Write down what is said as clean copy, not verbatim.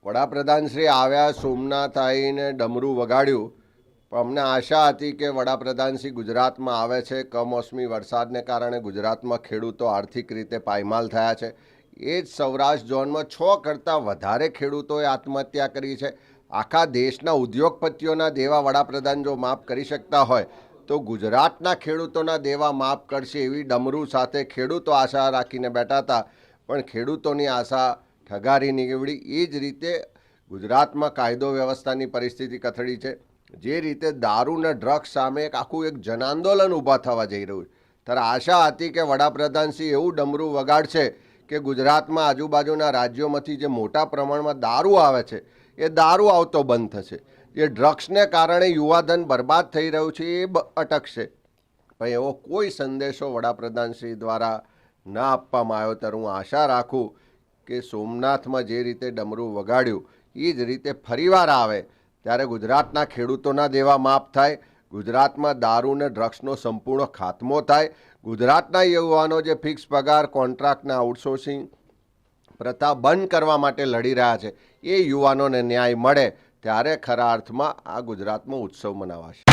વડાપ્રધાન શ્રી આવ્યા, સોમનાથ આવીને ડમરું વગાડ્યું, પણ અમને આશા હતી કે વડાપ્રધાન શ્રી ગુજરાતમાં આવે છે, કમોસમી વરસાદને કારણે ગુજરાતમાં ખેડૂતો આર્થિક રીતે પાયમાલ થયા છે. એ જ સૌરાષ્ટ્ર ઝોનમાં 6 કરતાં વધારે ખેડૂતોએ આત્મહત્યા કરી છે. આખા દેશના ઉદ્યોગપતિઓના દેવા વડાપ્રધાન જો માફ કરી શકતા હોય તો ગુજરાતના ખેડૂતોના દેવા માફ કરશે એવી ડમરું સાથે ખેડૂતો આશા રાખીને બેઠા હતા, પણ ખેડૂતોની આશા ઠગારી નીવડી. એ જ રીતે ગુજરાતમાં કાયદો વ્યવસ્થાની પરિસ્થિતિ કથળી છે. જે રીતે દારૂ અને ડ્રગ્સ સામે આખું એક જન આંદોલન ઊભા થવા જઈ રહ્યું છે, ત્યારે આશા હતી કે વડાપ્રધાનશ્રી એવું ડમરું વગાડશે કે ગુજરાતમાં આજુબાજુના રાજ્યોમાંથી જે મોટા પ્રમાણમાં દારૂ આવે છે એ દારૂ આવતો બંધ થશે, જે ડ્રગ્સને કારણે યુવાધન બરબાદ થઈ રહ્યું છે એ અટકશે. પણ એવો કોઈ સંદેશો વડાપ્રધાનશ્રી દ્વારા ન આપવામાં આવ્યો. ત્યારે હું આશા રાખું કે સોમનાથમાં જે રીતે ડમરું વગાડ્યું એ જ રીતે ફરીવાર આવે ત્યારે ગુજરાતના ખેડૂતોના દેવા માફ થાય, ગુજરાતમાં દારૂ અને ડ્રગ્સનો સંપૂર્ણ ખાત્મો થાય, ગુજરાતના યુવાનો જે ફિક્સ પગાર, કોન્ટ્રાક્ટના આઉટસોર્સિંગ પ્રથા બંધ કરવા માટે લડી રહ્યા છે એ યુવાનોને ન્યાય મળે, ત્યારે ખરા અર્થમાં આ ગુજરાતમાં ઉત્સવ મનાવાશે.